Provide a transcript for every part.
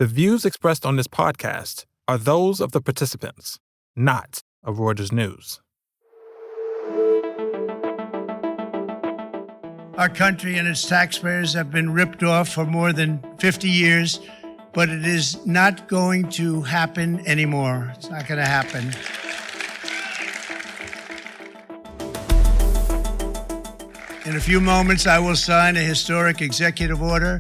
The views expressed on this podcast are those of the participants, not of Reuters News. Our country and its taxpayers have been ripped off for more than 50 years, but it is not going to happen anymore. It's not going to happen. In a few moments, I will sign a historic executive order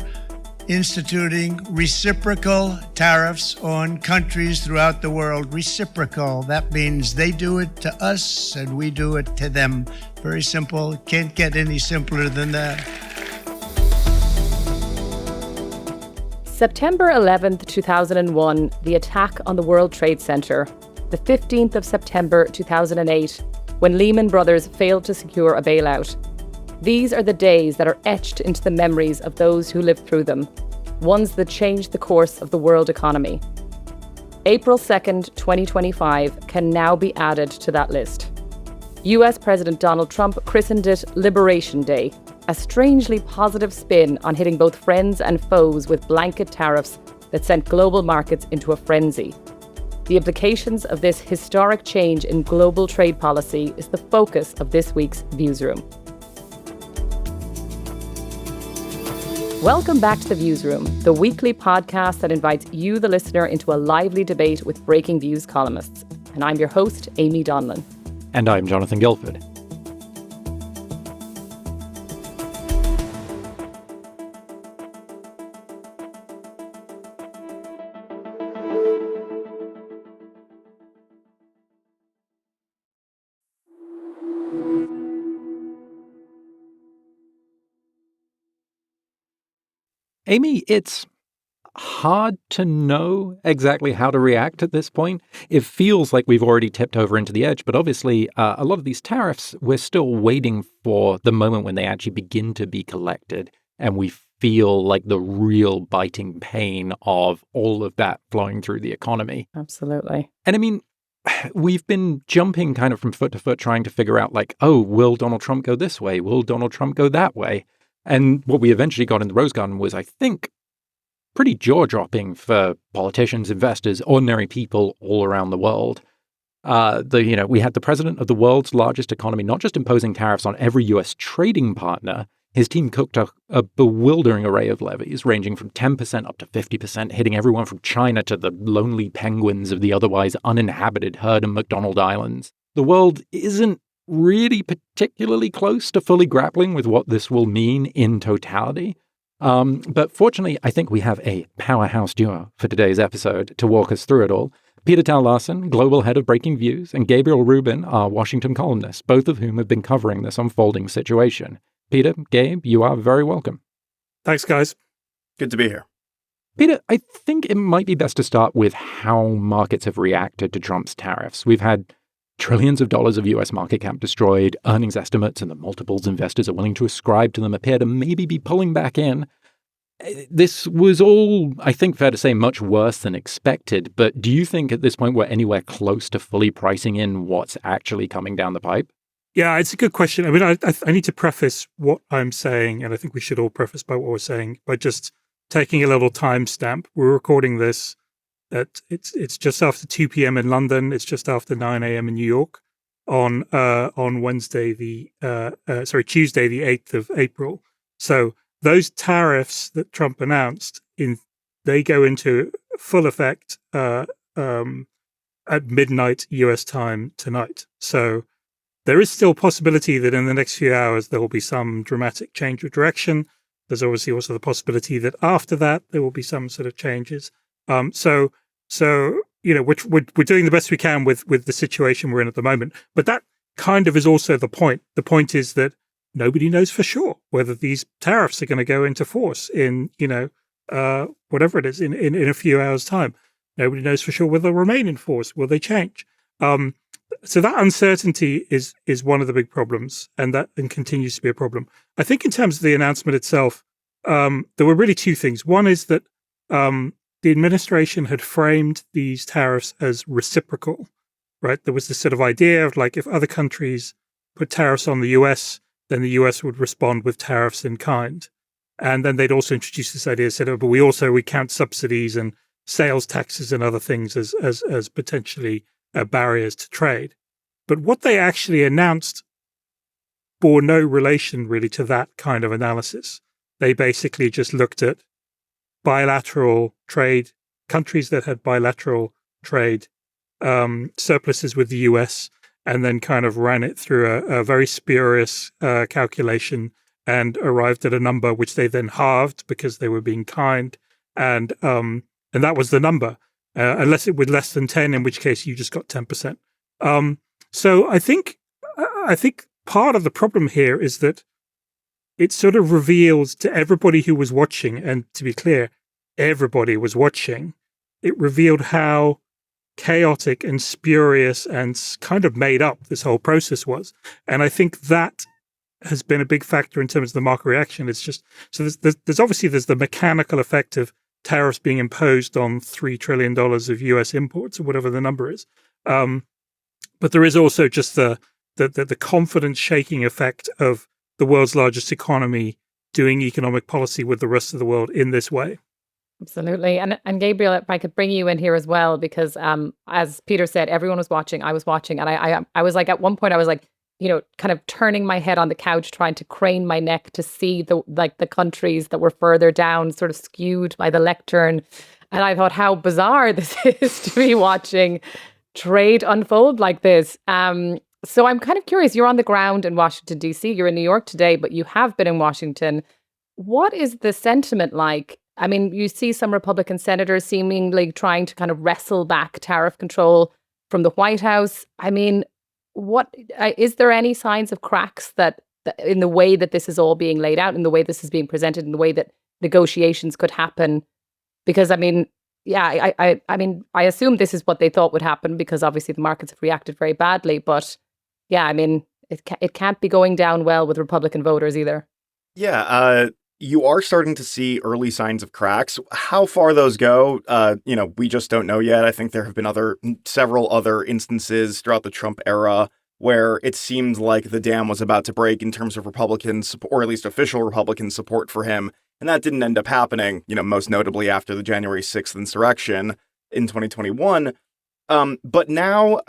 instituting reciprocal tariffs on countries throughout the world. Reciprocal, that means they do it to us and we do it to them. Very simple. Can't get any simpler than that. September 11th, 2001, the attack on the World Trade Center. The 15th of September, 2008, when Lehman Brothers failed to secure a bailout. These are the days that are etched into the memories of those who lived through them, ones that changed the course of the world economy. April 2nd, 2025 can now be added to that list. US President Donald Trump christened it Liberation Day, a strangely positive spin on hitting both friends and foes with blanket tariffs that sent global markets into a frenzy. The implications of this historic change in global trade policy is the focus of this week's Viewsroom. Welcome back to the Viewsroom, the weekly podcast that invites you, the listener, into a lively debate with Breakingviews columnists. And I'm your host, Amy Donlan. And I'm Jonathan Guilford. Amy, it's hard to know exactly how to react at this point. It feels like we've already tipped over into the edge, but obviously a lot of these tariffs, we're still waiting for the moment when they actually begin to be collected and we feel like the real biting pain of all of that flowing through the economy. Absolutely. And I mean, we've been jumping kind of from foot to foot trying to figure out like, oh, will Donald Trump go this way? Will Donald Trump go that way? And what we eventually got in the Rose Garden was, I think, pretty jaw-dropping for politicians, investors, ordinary people all around the world. We had the president of the world's largest economy not just imposing tariffs on every U.S. trading partner. His team cooked a bewildering array of levies, ranging from 10% up to 50%, hitting everyone from China to the lonely penguins of the otherwise uninhabited herd in McDonald Islands. The world isn't really particularly close to fully grappling with what this will mean in totality. But fortunately, I think we have a powerhouse duo for today's episode to walk us through it all. Peter Tal Larsen, global head of Breakingviews, and Gabriel Rubin, our Washington columnist, both of whom have been covering this unfolding situation. Peter, Gabe, you are very welcome. Thanks, guys. Good to be here. Peter, I think it might be best to start with how markets have reacted to Trump's tariffs. We've had trillions of dollars of U.S. market cap destroyed, earnings estimates and the multiples investors are willing to ascribe to them appear to maybe be pulling back in. This was all, I think, fair to say, much worse than expected. But do you think at this point we're anywhere close to fully pricing in what's actually coming down the pipe? Yeah, it's a good question. I mean, I need to preface what I'm saying, and I think we should all preface by what we're saying by just taking a little timestamp. We're recording this it's just after 2 p.m. in London. It's just after 9 a.m. in New York on Tuesday, the 8th of April. So those tariffs that Trump announced, they go into full effect at midnight US time tonight. So there is still possibility that in the next few hours there will be some dramatic change of direction. There's obviously also the possibility that after that there will be some sort of changes. So we're doing the best we can with the situation we're in at the moment. But that kind of is also the point. The point is that nobody knows for sure whether these tariffs are going to go into force in whatever it is in a few hours' time. Nobody knows for sure whether they'll remain in force. Will they change? So that uncertainty is one of the big problems, and continues to be a problem. I think in terms of the announcement itself, there were really two things. One is that the administration had framed these tariffs as reciprocal, right? There was this sort of idea of like if other countries put tariffs on the US, then the US would respond with tariffs in kind. And then they'd also introduced this idea, said, oh, but we count subsidies and sales taxes and other things as potentially barriers to trade. But what they actually announced bore no relation really to that kind of analysis. They basically just looked at bilateral trade, countries that had bilateral trade surpluses with the US, and then kind of ran it through a very spurious calculation and arrived at a number which they then halved because they were being kind. And that was the number, unless it was less than 10, in which case you just got 10%. So I think part of the problem here is that it sort of reveals to everybody who was watching, and to be clear, everybody was watching, it revealed how chaotic and spurious and kind of made up this whole process was. And I think that has been a big factor in terms of the market reaction. It's just, so there's obviously the mechanical effect of tariffs being imposed on $3 trillion of US imports, or whatever the number is. But there is also just the confidence shaking effect of the world's largest economy doing economic policy with the rest of the world in this way. Absolutely. And Gabriel, if I could bring you in here as well, because as Peter said, everyone was watching, I was watching, and I was like, at one point I was like, kind of turning my head on the couch, trying to crane my neck to see the countries that were further down, sort of skewed by the lectern. And I thought how bizarre this is to be watching trade unfold like this. So I'm kind of curious, you're on the ground in Washington, D.C., you're in New York today, but you have been in Washington. What is the sentiment like? I mean, you see some Republican senators seemingly trying to kind of wrestle back tariff control from the White House. I mean, what is there any signs of cracks that in the way that this is all being laid out, in the way this is being presented, in the way that negotiations could happen? Because I mean, yeah, I mean, I assume this is what they thought would happen because obviously the markets have reacted very badly. But yeah, I mean, it can't be going down well with Republican voters either. Yeah, you are starting to see early signs of cracks. How far those go, we just don't know yet. I think there have been several other instances throughout the Trump era where it seemed like the dam was about to break in terms of Republicans, or at least official Republican support for him. And that didn't end up happening, most notably after the January 6th insurrection in 2021. But now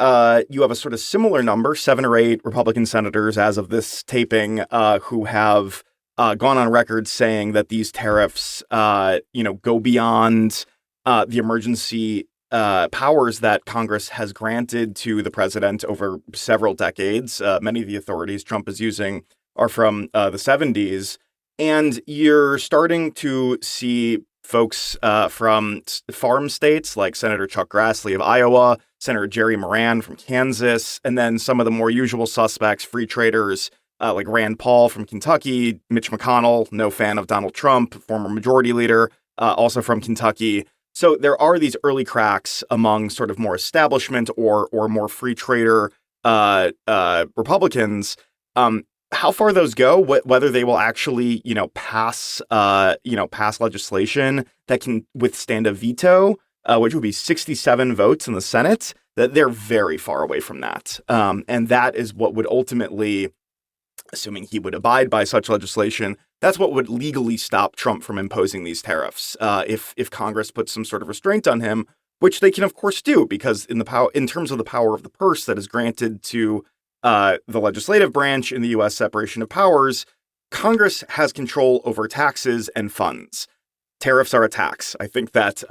you have a sort of similar number, 7 or 8 Republican senators as of this taping, who have gone on record saying that these tariffs, go beyond the emergency powers that Congress has granted to the president over several decades. Many of the authorities Trump is using are from the 70s. And you're starting to see folks from farm states like Senator Chuck Grassley of Iowa, Senator Jerry Moran from Kansas, and then some of the more usual suspects, free traders, like Rand Paul from Kentucky, Mitch McConnell, no fan of Donald Trump, former majority leader, also from Kentucky. So there are these early cracks among sort of more establishment or more free trader Republicans. How far those go, whether they will actually, pass legislation that can withstand a veto, which would be 67 votes in the Senate, that they're very far away from that. And that is what would ultimately, assuming he would abide by such legislation, that's what would legally stop Trump from imposing these tariffs. If Congress puts some sort of restraint on him, which they can of course do, because in terms of the power of the purse that is granted to the legislative branch in the U.S. separation of powers, Congress has control over taxes and funds. Tariffs are a tax. I think that,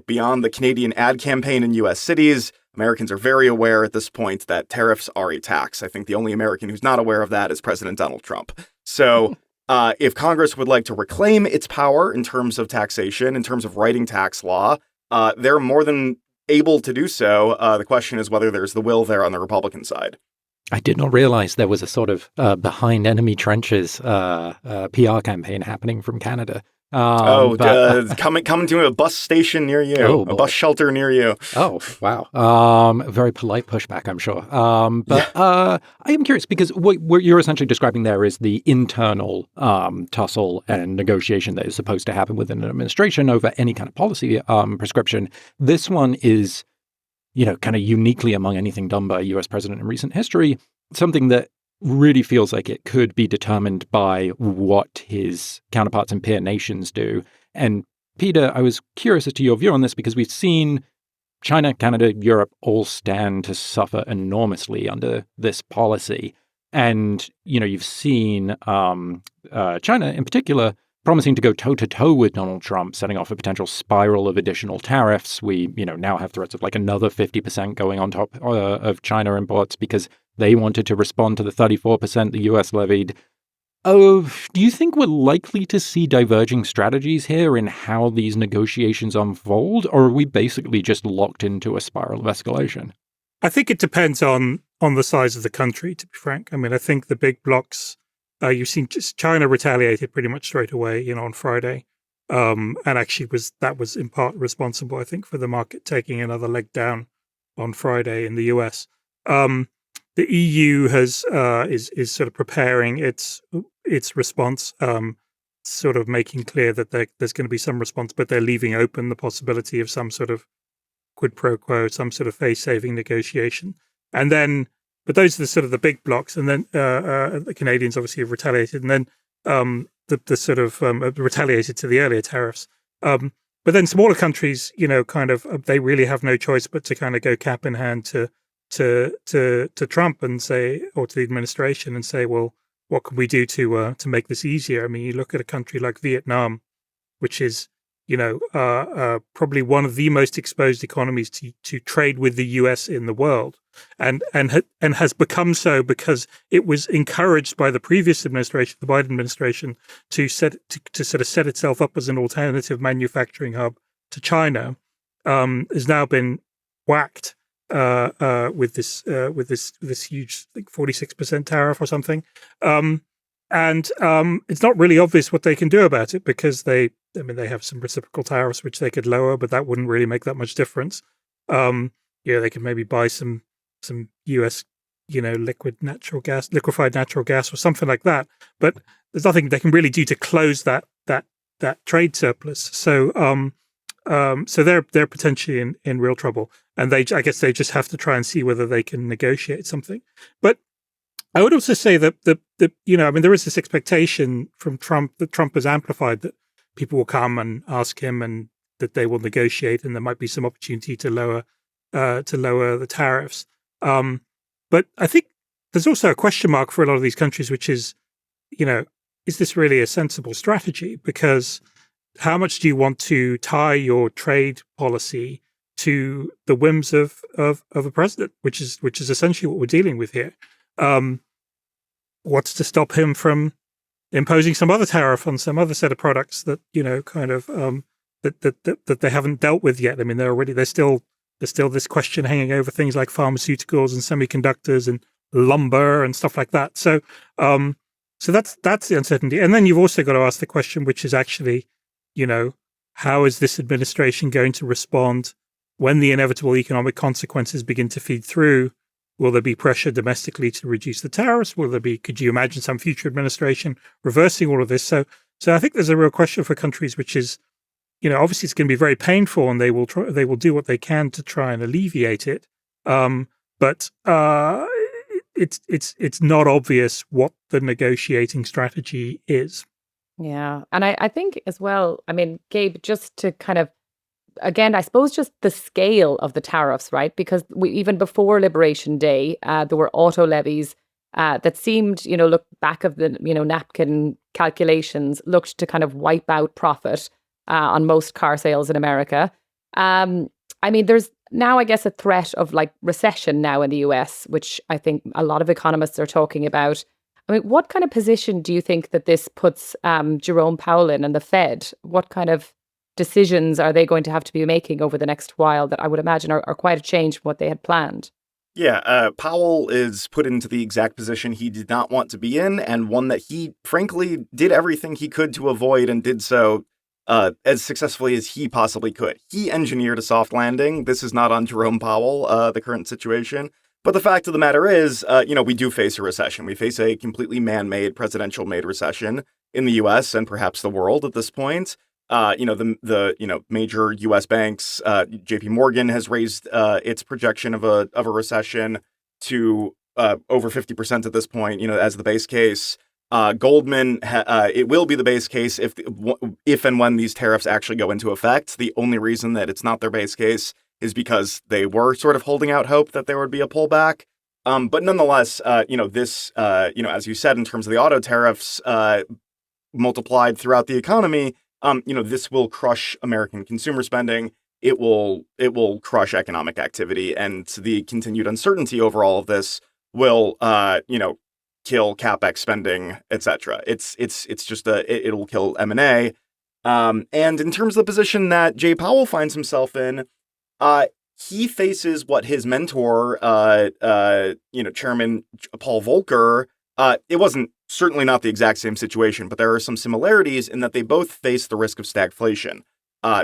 beyond the Canadian ad campaign in U.S. cities, Americans are very aware at this point that tariffs are a tax. I think the only American who's not aware of that is President Donald Trump. So if Congress would like to reclaim its power in terms of taxation, in terms of writing tax law, they're more than able to do so. The question is whether there's the will there on the Republican side. I did not realize there was a sort of behind enemy trenches PR campaign happening from Canada. Coming to a bus station near you, a bus shelter near you. Oh, wow. Very polite pushback, I'm sure. I am curious because what you're essentially describing there is the internal tussle and negotiation that is supposed to happen within an administration over any kind of policy prescription. This one is, kind of uniquely among anything done by a U.S. president in recent history, something that really feels like it could be determined by what his counterparts in peer nations do. And Peter, I was curious as to your view on this because we've seen China, Canada, Europe all stand to suffer enormously under this policy. And, you've seen China in particular promising to go toe-to-toe with Donald Trump, setting off a potential spiral of additional tariffs. We, now have threats of like another 50% going on top of China imports because they wanted to respond to the 34% the US levied. Do you think we're likely to see diverging strategies here in how these negotiations unfold, or are we basically just locked into a spiral of escalation? I think it depends on the size of the country, to be frank. I mean, I think the big blocs, you've seen just China retaliated pretty much straight away, on Friday. And actually that was in part responsible, I think, for the market taking another leg down on Friday in the US. The EU is sort of preparing its response, sort of making clear that there's going to be some response, but they're leaving open the possibility of some sort of quid pro quo, some sort of face-saving negotiation. And then, but those are the sort of the big blocks. And then the Canadians obviously have retaliated, and then the sort of retaliated to the earlier tariffs. But then smaller countries, kind of they really have no choice but to kind of go cap in hand to Trump and say, or to the administration and say, well, what can we do to make this easier? I mean, you look at a country like Vietnam, which is, probably one of the most exposed economies to trade with the US in the world, and has become so because it was encouraged by the previous administration, the Biden administration, to sort of set itself up as an alternative manufacturing hub to China, has now been whacked with this huge, like 46% tariff or something, and it's not really obvious what they can do about it because they have some reciprocal tariffs which they could lower, but that wouldn't really make that much difference. They could maybe buy some US liquefied natural gas or something like that, but there's nothing they can really do to close that trade surplus. So they're potentially in real trouble, and I guess they just have to try and see whether they can negotiate something. But I would also say that there is this expectation from Trump that Trump has amplified that people will come and ask him, and that they will negotiate, and there might be some opportunity to lower the tariffs. But I think there's also a question mark for a lot of these countries, which is, is this really a sensible strategy? Because how much do you want to tie your trade policy to the whims of a president, which is essentially what we're dealing with here? What's to stop him from imposing some other tariff on some other set of products that that they haven't dealt with yet? I mean, there's still this question hanging over things like pharmaceuticals and semiconductors and lumber and stuff like that. So that's the uncertainty. And then you've also got to ask the question, which is actually, how is this administration going to respond when the inevitable economic consequences begin to feed through? Will there be pressure domestically to reduce the tariffs? Could you imagine some future administration reversing all of this? So I think there's a real question for countries, which is, obviously it's going to be very painful, and they will do what they can to try and alleviate it. But it's not obvious what the negotiating strategy is. Yeah. And I think as well, I mean, Gabe, just to kind of, again, I suppose just the scale of the tariffs, right? Because even before Liberation Day, there were auto levies that seemed, look back of the, napkin calculations, looked to kind of wipe out profit on most car sales in America. I mean, there's now, I guess, a threat of like recession now in the US, which I think a lot of economists are talking about. I mean, what kind of position do you think that this puts Jerome Powell in and the Fed? What kind of decisions are they going to have to be making over the next while that I would imagine are quite a change from what they had planned? Yeah, Powell is put into the exact position he did not want to be in, and one that he, frankly, did everything he could to avoid, and did so as successfully as he possibly could. He engineered a soft landing. This is not on Jerome Powell, the current situation. But the fact of the matter is, we do face a recession. We face a completely man-made, presidential-made recession in the U.S. and perhaps the world at this point. The major U.S. banks, J.P. Morgan has raised its projection of a recession to over 50% at this point, as the base case. Goldman, it will be the base case if and when these tariffs actually go into effect. The only reason that it's not their base case is because they were sort of holding out hope that there would be a pullback. But nonetheless, this, as you said, in terms of the auto tariffs multiplied throughout the economy, this will crush American consumer spending. It will crush economic activity, and the continued uncertainty over all of this will, kill capex spending, etc. It's just it'll kill M&A. And in terms of the position that Jay Powell finds himself in, he faces what his mentor, Chairman Paul Volcker. It wasn't certainly not the exact same situation, but there are some similarities in that they both face the risk of stagflation.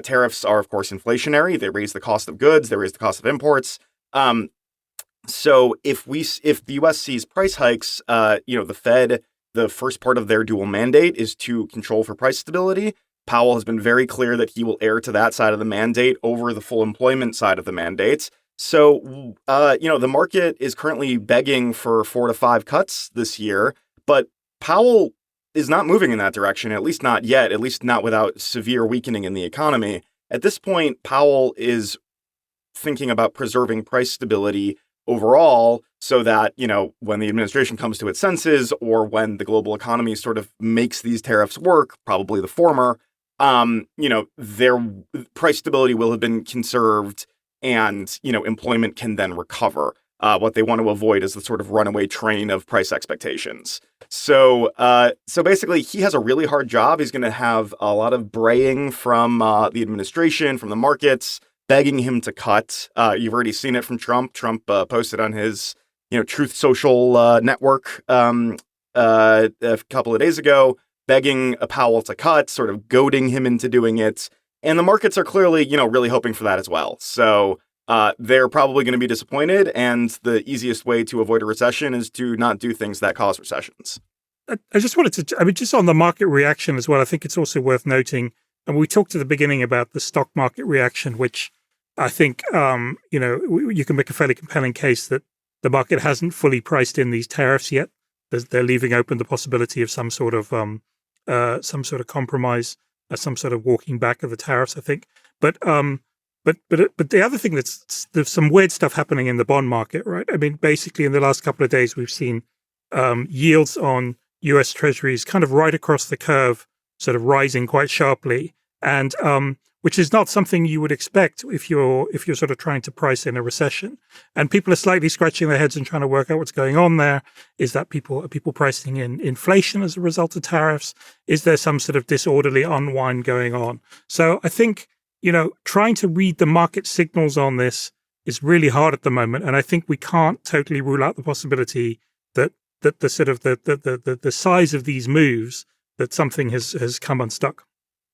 Tariffs are, of course, inflationary. They raise the cost of goods. They raise the cost of imports. So if the U.S. sees price hikes, the Fed, the first part of their dual mandate is to control for price stability. Powell has been very clear that he will err to that side of the mandate over the full employment side of the mandates. So, the market is currently begging for 4 to 5 cuts this year, but Powell is not moving in that direction, at least not yet, at least not without severe weakening in the economy. At this point, Powell is thinking about preserving price stability overall so that, when the administration comes to its senses or when the global economy sort of makes these tariffs work, probably the former, their price stability will have been conserved and, employment can then recover. What they want to avoid is the sort of runaway train of price expectations. So basically, he has a really hard job. He's going to have a lot of braying from the administration, from the markets, begging him to cut. You've already seen it from Trump. Trump posted on his, Truth Social network a couple of days ago, begging Powell to cut, sort of goading him into doing it. And the markets are clearly, really hoping for that as well. So they're probably going to be disappointed. And the easiest way to avoid a recession is to not do things that cause recessions. I just wanted to, just on the market reaction as well, I think it's also worth noting, and we talked at the beginning about the stock market reaction, which I think, you can make a fairly compelling case that the market hasn't fully priced in these tariffs yet. They're leaving open the possibility of some sort of compromise, some sort of walking back of the tariffs, I think. But the other thing there's some weird stuff happening in the bond market, right? I mean, basically in the last couple of days, we've seen yields on US Treasuries kind of right across the curve, sort of rising quite sharply, and which is not something you would expect if you're sort of trying to price in a recession. And people are slightly scratching their heads and trying to work out what's going on there. Is that people pricing in inflation as a result of tariffs? Is there some sort of disorderly unwind going on? So I think, trying to read the market signals on this is really hard at the moment. And I think we can't totally rule out the possibility that the sort of the size of these moves, that something has come unstuck.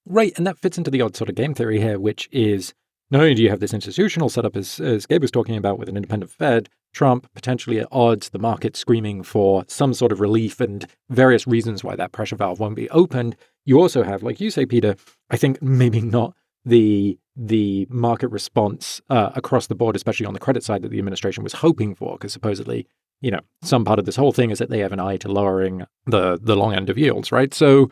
Right, and that fits into the odd sort of game theory here, which is not only do you have this institutional setup, as Gabe was talking about, with an independent Fed, Trump potentially at odds, the market screaming for some sort of relief and various reasons why that pressure valve won't be opened. You also have, like you say, Peter, I think maybe not the market response across the board, especially on the credit side, that the administration was hoping for, because supposedly, some part of this whole thing is that they have an eye to lowering the long end of yields, right? So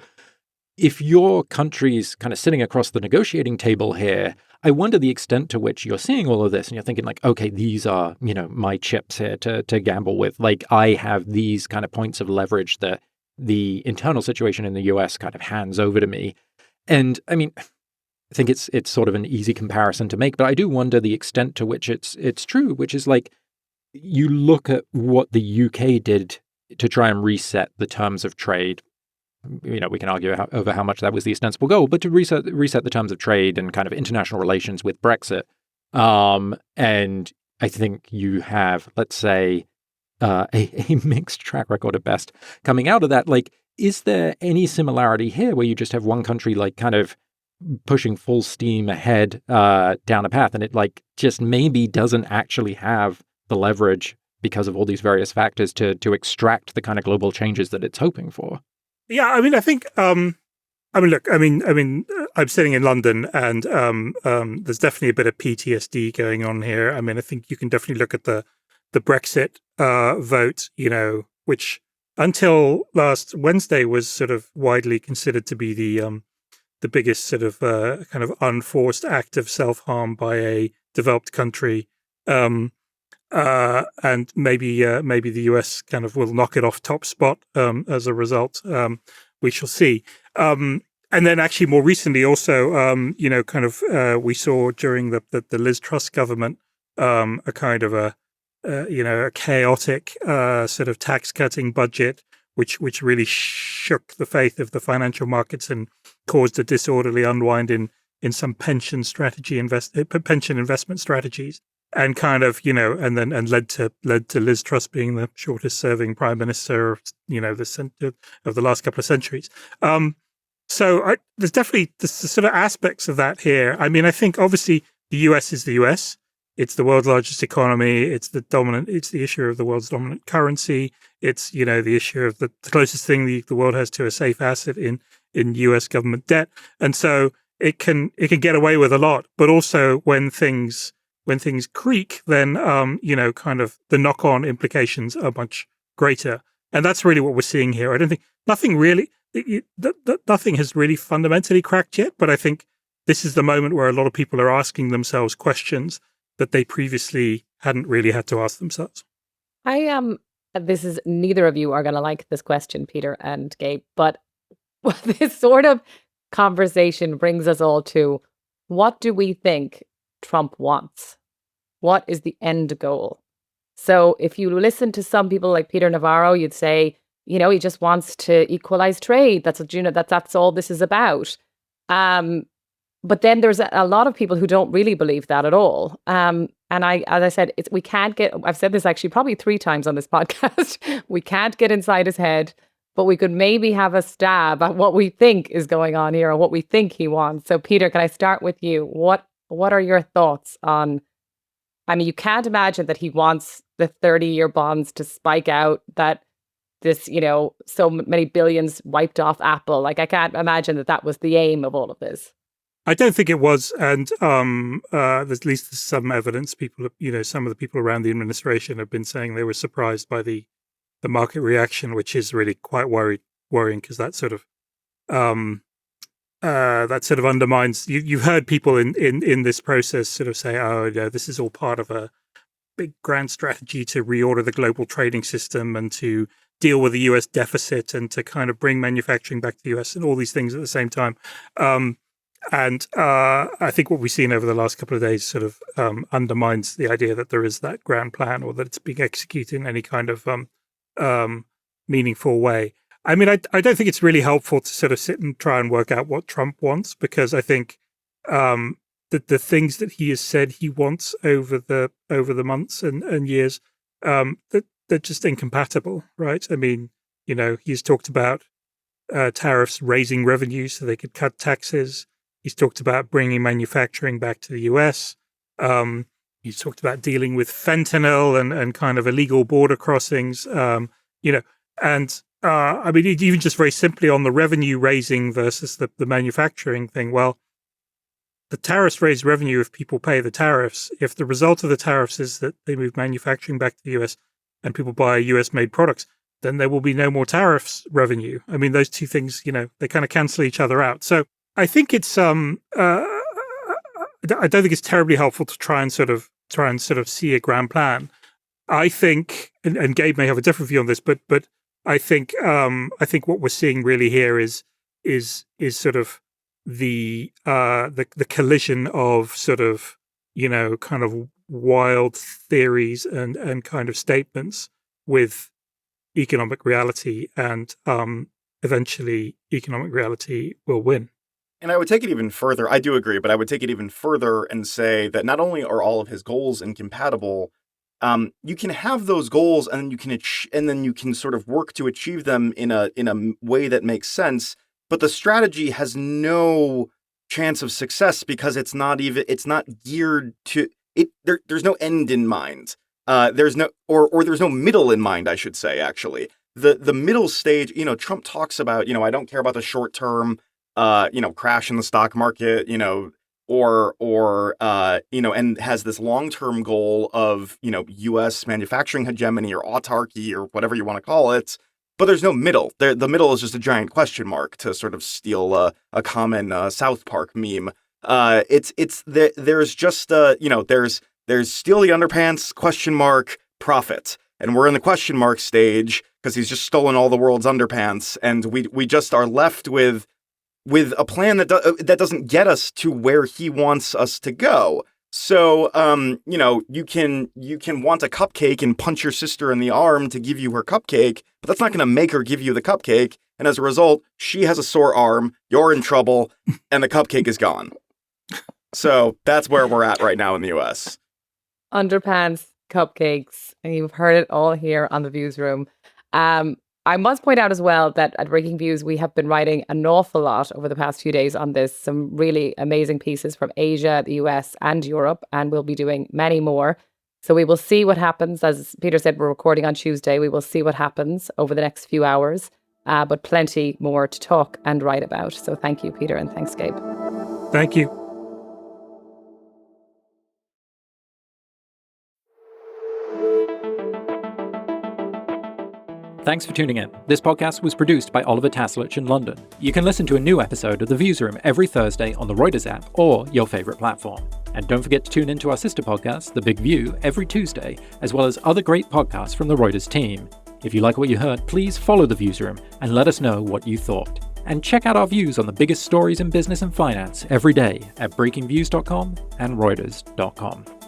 if your country's kind of sitting across the negotiating table here, I wonder the extent to which you're seeing all of this and you're thinking like, okay, these are, my chips here to gamble with. Like, I have these kind of points of leverage that the internal situation in the US kind of hands over to me. And I mean, I think it's sort of an easy comparison to make, but I do wonder the extent to which it's true, which is like, you look at what the UK did to try and reset the terms of trade. We can argue over how much that was the ostensible goal, but to reset the terms of trade and kind of international relations with Brexit. And I think you have, let's say, a mixed track record at best coming out of that. Like, is there any similarity here where you just have one country like kind of pushing full steam ahead down a path, and it like just maybe doesn't actually have the leverage because of all these various factors to extract the kind of global changes that it's hoping for? Yeah, I mean, I think, look, I'm sitting in London, and there's definitely a bit of PTSD going on here. I mean, I think you can definitely look at the Brexit vote, which until last Wednesday was sort of widely considered to be the biggest sort of kind of unforced act of self-harm by a developed country. And maybe the US kind of will knock it off top spot as a result. We shall see. And then actually more recently also, we saw during the Liz Truss government a kind of a chaotic sort of tax cutting budget, which really shook the faith of the financial markets and caused a disorderly unwind in some pension investment strategies, and kind of and led to Liz Truss being the shortest serving prime minister of the last couple of centuries. So there's definitely the sort of aspects of that here. I mean, I think obviously the US is the US. It's the world's largest economy. It's the issue of the world's dominant currency. It's, the issue of the closest thing the world has to a safe asset in US government debt. And so it can get away with a lot, but also when things creak, then, kind of the knock-on implications are much greater. And that's really what we're seeing here. I don't think nothing has really fundamentally cracked yet, but I think this is the moment where a lot of people are asking themselves questions that they previously hadn't really had to ask themselves. This is, neither of you are going to like this question, Peter and Gabe, but this sort of conversation brings us all to, what do we think Trump wants? What is the end goal? So if you listen to some people like Peter Navarro, you'd say, he just wants to equalize trade. That's that's all this is about. But then there's a lot of people who don't really believe that at all. And as I said, I've said this actually probably 3 times on this podcast. We can't get inside his head, but we could maybe have a stab at what we think is going on here or what we think he wants. So Peter, can I start with you? What are your thoughts on, I mean, you can't imagine that he wants the 30-year bonds to spike out, that this, so many billions wiped off Apple. Like, I can't imagine that was the aim of all of this. I don't think it was, and at least there's some evidence. People, some of the people around the administration have been saying they were surprised by the market reaction, which is really quite worrying because that sort of undermines. You've heard people in this process sort of say, "Oh, this is all part of a big grand strategy to reorder the global trading system and to deal with the US deficit and to kind of bring manufacturing back to the US and all these things at the same time." And I think what we've seen over the last couple of days sort of undermines the idea that there is that grand plan or that it's being executed in any kind of meaningful way. I mean, I don't think it's really helpful to sort of sit and try and work out what Trump wants, because I think that the things that he has said he wants over the months and years, that they're just incompatible, right? I mean, he's talked about tariffs raising revenue so they could cut taxes. He's talked about bringing manufacturing back to the US. He's talked about dealing with fentanyl and kind of illegal border crossings, and I mean, even just very simply on the revenue raising versus the manufacturing thing. Well, the tariffs raise revenue if people pay the tariffs. If the result of the tariffs is that they move manufacturing back to the US and people buy US made products, then there will be no more tariffs revenue. I mean, those two things, they kind of cancel each other out. So I think it's I don't think it's terribly helpful to try and sort of see a grand plan. I think, and Gabe may have a different view on this, but I think what we're seeing really here is sort of the collision of sort of kind of wild theories and kind of statements with economic reality, and eventually economic reality will win. And I would take it even further. I do agree, but I would take it even further and say that not only are all of his goals incompatible, you can have those goals and then you can sort of work to achieve them in a way that makes sense. But the strategy has no chance of success because it's not geared to it. There's no end in mind. There's no middle in mind, I should say. Actually, the middle stage. Trump talks about I don't care about the short term. Crash in the stock market, and has this long-term goal of, U.S. manufacturing hegemony or autarky or whatever you want to call it. but there's no middle. The middle is just a giant question mark, to sort of steal a common South Park meme. There's just there's steal the underpants, question mark, profit. And we're in the question mark stage because he's just stolen all the world's underpants, and we just are left with a plan that doesn't get us to where he wants us to go. So, you can want a cupcake and punch your sister in the arm to give you her cupcake, but that's not going to make her give you the cupcake. And as a result, she has a sore arm, you're in trouble, and the cupcake is gone. So that's where we're at right now in the US. Underpants, cupcakes, and you've heard it all here on the Viewsroom. I must point out as well that at Breakingviews, we have been writing an awful lot over the past few days on this. Some really amazing pieces from Asia, the US, and Europe, and we'll be doing many more. So we will see what happens. As Peter said, we're recording on Tuesday. We will see what happens over the next few hours, but plenty more to talk and write about. So thank you, Peter, and thanks, Gabe. Thank you. Thanks for tuning in. This podcast was produced by Oliver Taslich in London. You can listen to a new episode of The Viewsroom every Thursday on the Reuters app or your favourite platform. And don't forget to tune in to our sister podcast, The Big View, every Tuesday, as well as other great podcasts from the Reuters team. If you like what you heard, please follow The Viewsroom and let us know what you thought. And check out our views on the biggest stories in business and finance every day at breakingviews.com and reuters.com.